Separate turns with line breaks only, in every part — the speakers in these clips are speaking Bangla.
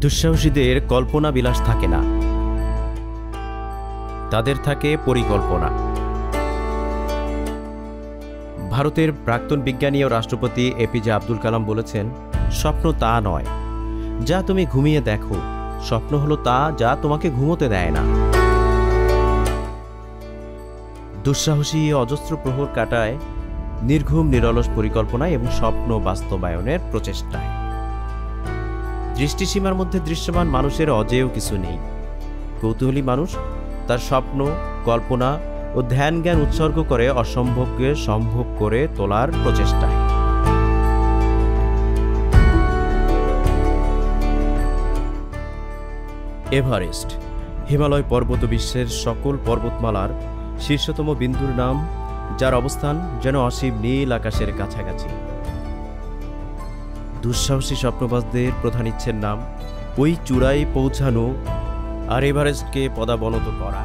দুঃসাহসীদের কল্পনা বিলাস থাকে না, তাদের থাকে পরিকল্পনা। ভারতের প্রাক্তন বিজ্ঞানী ও রাষ্ট্রপতি এপিজে আব্দুল কালাম বলেছেন, স্বপ্ন তা নয় যা তুমি ঘুমিয়ে দেখো, স্বপ্ন হলো তা যা তোমাকে ঘুমোতে দেয় না। দুঃসাহসী অজস্র প্রহর কাটায় নির্ঘুম নিরলস পরিকল্পনায় এবং স্বপ্ন বাস্তবায়নের প্রচেষ্টায়। দৃষ্টিসীমার মধ্যে দৃশ্যমান মানুষের অজেয় কিছু নেই। কৌতূহলী মানুষ তার স্বপ্ন, কল্পনা ও ধ্যান জ্ঞান উৎসর্গ করে অসম্ভবকে সম্ভব করে তোলার প্রচেষ্টায়। এভারেস্ট হিমালয় পর্বত বিশ্বের সকল পর্বতমালার শীর্ষতম বিন্দুর নাম, যার অবস্থান যেন অসীম নীল আকাশের কাছাকাছি। দুঃসাহসী স্বপ্নবাজদের প্রধান ইচ্ছের নাম ওই চূড়ায় পৌঁছানো আর এভারেস্টকে পদাবনত করা।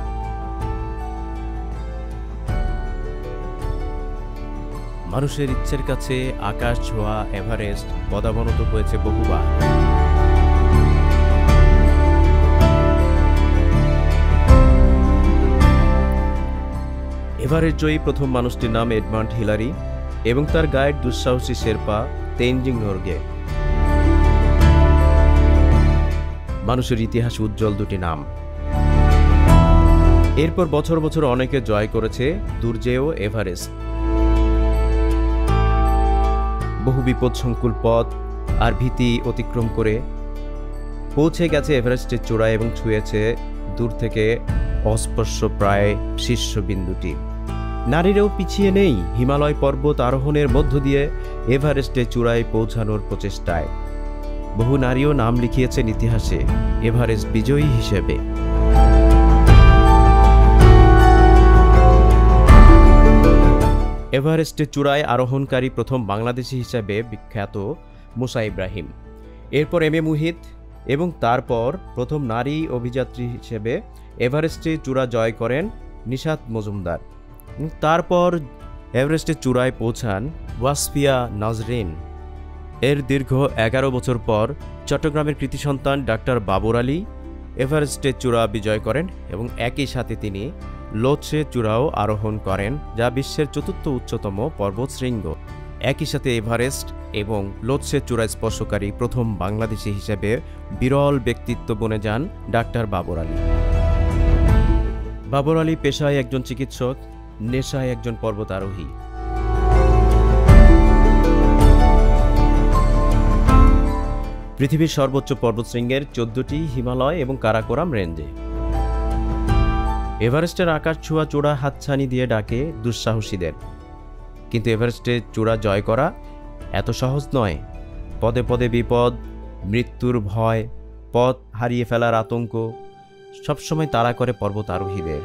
মানুষের ইচ্ছের কাছে আকাশ ছোঁয়া এভারেস্ট পদাবনত হয়েছে বহুবার। এভারেস্ট জয়ী প্রথম মানুষটির নাম এডমান্ড হিলারি এবং তার গাইড দুঃসাহসী শেরপা তেনজিং নোরগে। মানুষের ইতিহাসে উজ্জ্বল দুটি নাম। এরপর বছর বছর অনেকে জয় করেছে দুর্জেয় এভারেস্ট। বহু বিপদসংকুল পথ আর ভীতি অতিক্রম করে পৌঁছে গেছে এভারেস্টের চূড়ায় এবং ছুঁয়েছে দূর থেকে অস্পর্শ প্রায় শীর্ষবিন্দুটি। নারীরাও পিছিয়ে নেই হিমালয় পর্বত আরোহণের মধ্য দিয়ে এভারেস্টের চূড়ায় পৌঁছানোর প্রচেষ্টায়। বহু নারীও নাম লিখিয়েছেন ইতিহাসে এভারেস্ট বিজয়ী হিসেবে। এভারেস্টের চূড়ায় আরোহণকারী প্রথম বাংলাদেশি হিসেবে বিখ্যাত মুসা ইব্রাহিম, এরপর এম এ মুহিত এবং তারপর প্রথম নারী অভিযাত্রী হিসেবে এভারেস্টের চূড়া জয় করেন নিশাত মজুমদার। তারপর এভারেস্টের চূড়ায় পৌঁছান ওয়াসফিয়া নাজরিন। এর দীর্ঘ 11 বছর পর চট্টগ্রামের কৃতি সন্তান ডাক্তার বাবর আলী এভারেস্টের চূড়া বিজয় করেন এবং একই সাথে তিনি লোৎসে চূড়াও আরোহণ করেন, যা বিশ্বের চতুর্থ উচ্চতম পর্বতশৃঙ্গ। একই সাথে এভারেস্ট এবং লোৎসে চূড়া স্পর্শকারী প্রথম বাংলাদেশি হিসেবে বিরল ব্যক্তিত্ব বনে যান ডাক্তার বাবর আলী। বাবর আলী পেশায় একজন চিকিৎসক, নেশায় একজন পর্বতারোহী। পৃথিবীর সর্বোচ্চ পর্বতশৃঙ্গের 14টি হিমালয় এবং কারাকোরাম রেঞ্জে। এভারেস্টের আকাশ ছোঁয়া চূড়া হাতছানি দিয়ে ডাকে দুঃসাহসীদের, কিন্তু এভারেস্টের চূড়া জয় করা এত সহজ নয়। পদে পদে বিপদ, মৃত্যুর ভয়, পথ হারিয়ে ফেলার আতঙ্ক সবসময় তাড়া করে পর্বত আরোহীদের।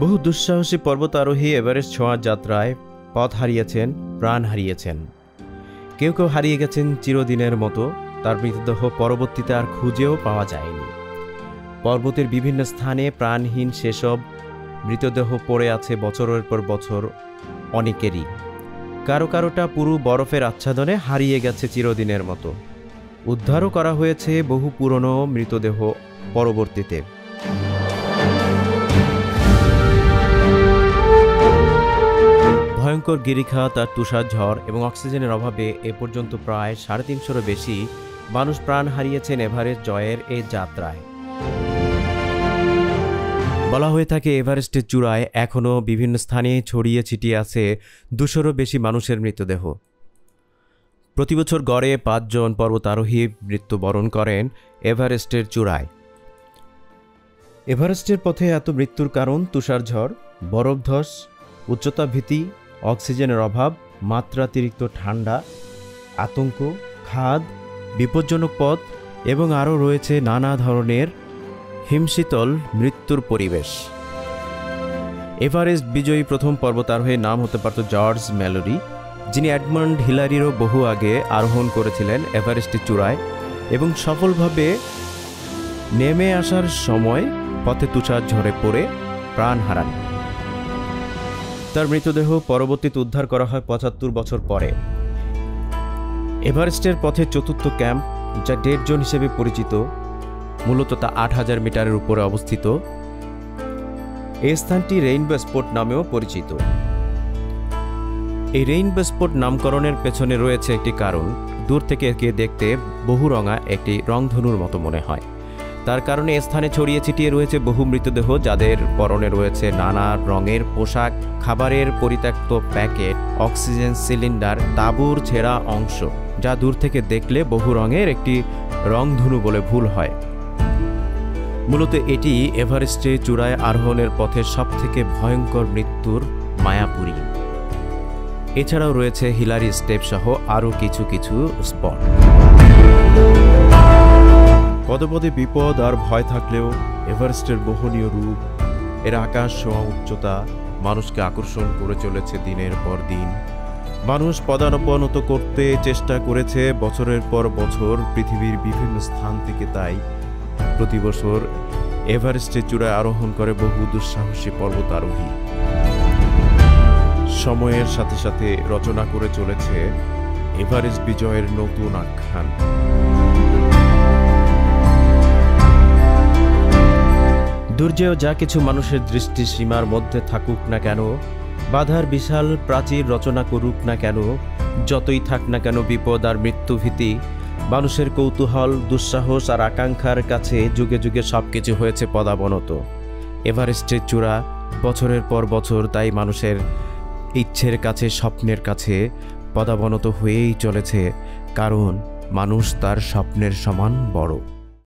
বহু দুঃসাহসী পর্বত আরোহী এভারেস্ট ছোঁয়ার যাত্রায় পথ হারিয়েছেন, প্রাণ হারিয়েছেন। কেউ কেউ হারিয়ে গেছেন চিরদিনের মতো, তার মৃতদেহ পরবর্তীতে আর খুঁজেও পাওয়া যায়নি। পর্বতের বিভিন্ন স্থানে প্রাণহীন সেসব মৃতদেহ পড়ে আছে বছরের পর বছর অনেকেরই। কারো কারোটা পুরো বরফের আচ্ছাদনে হারিয়ে গেছে চিরদিনের মতো। উদ্ধারও করা হয়েছে বহু পুরনো মৃতদেহ পরবর্তীতে। ভয়ঙ্কর গিরিখাত আর তুষার ঝড় এবং অক্সিজেনের অভাবে এ পর্যন্ত প্রায় 350-এরও বেশি মানুষ প্রাণ হারিয়েছেন এভারেস্ট জয়ের এই যাত্রায়। বলা হয়ে থাকে এভারেস্টের চূড়ায় এখনও বিভিন্ন স্থানে ছড়িয়ে ছিটিয়ে আছে 200-এরও বেশি মানুষের মৃতদেহ। প্রতিবছর গড়ে 5 জন পর্বতারোহী মৃত্যুবরণ করেন এভারেস্টের চূড়ায়। এভারেস্টের পথে এত মৃত্যুর কারণ তুষারঝড়, বরফধস, উচ্চতা ভীতি, অক্সিজেনের অভাব, মাত্রাতিরিক্ত ঠান্ডা, আতঙ্ক, খাদ, বিপজ্জনক পথ এবং আরও রয়েছে নানা ধরনের হিমশীতল মৃত্যুর পরিবেশ। এভারেস্ট বিজয়ী প্রথম পর্বতারোহীর নাম হতে পারত জর্জ ম্যালোরি, যিনি এডমন্ড হিলারিরও বহু আগে আরোহণ করেছিলেন এভারেস্টের চূড়ায় এবং সফলভাবে নেমে আসার সময় পথে তুষার ঝরে পড়ে প্রাণ হারান। তার মৃতদেহ পরবর্তীতে উদ্ধার করা হয় ৭৫ বছর পরে। এভারেস্টের পথে চতুর্থ ক্যাম্প, যা ডেড জোন হিসেবে পরিচিত, মূলত তা ৮,০০০ মিটারের উপরে অবস্থিত। এই স্থানটি রেইনবো স্পট নামেও পরিচিত। এই রেইনবো স্পট নামকরণের পেছনে রয়েছে একটি কারণ। দূর থেকে একে দেখতে বহুরঙা একটি রংধনুর মতো মনে হয়। তার কারণে স্থানে ছড়িয়ে ছিটিয়ে রয়েছে বহু মৃতদেহ, যাদের পরনে রয়েছে নানা রঙের পোশাক, খাবারের পরিত্যক্ত প্যাকেট, অক্সিজেন সিলিন্ডার, তাঁবুর ছেঁড়া অংশ, যা দূর থেকে দেখলে বহু রঙের একটি রংধনু বলে ভুল হয়। মূলত এটি এভারেস্টে চূড়ায় আরোহণের পথে সবথেকে ভয়ঙ্কর মৃত্যুর মায়াপুরী। এছাড়াও রয়েছে হিলারি স্টেপ সহ আরও কিছু কিছু স্পট।
পদে পদে বিপদ আর ভয় থাকলেও এভারেস্টের মোহনীয় রূপ, এর আকাশ ছোঁয়া উচ্চতা মানুষকে আকর্ষণ করে চলেছে দিনের পর দিন। মানুষ পদাবনত করতে চেষ্টা করেছে বছরের পর বছর পৃথিবীর বিভিন্ন স্থান থেকে। তাই প্রতি বছর এভারেস্টের চূড়ায় আরোহণ করে বহু দুঃসাহসী পর্বতারোহী। সময়ের সাথে সাথে রচনা করে চলেছে এভারেস্ট বিজয়ের নতুন আখ্যান।
দুর্জেয় যা কিছু মানুষের দৃষ্টিসীমার মধ্যে থাকুক না কেন, বাধার বিশাল প্রাচীর রচনা করুক না কেন, যতই থাক না কেন বিপদ আর মৃত্যুভীতি, মানুষের কৌতূহল, দুঃসাহস আর আকাঙ্ক্ষার কাছে যুগে যুগে সবকিছু হয়েছে পদাবনত। এভারেস্টের চূড়া বছরের পর বছর তাই মানুষের ইচ্ছের কাছে, স্বপ্নের কাছে পদাবনত হয়েই চলেছে, কারণ মানুষ তার স্বপ্নের সমান বড়।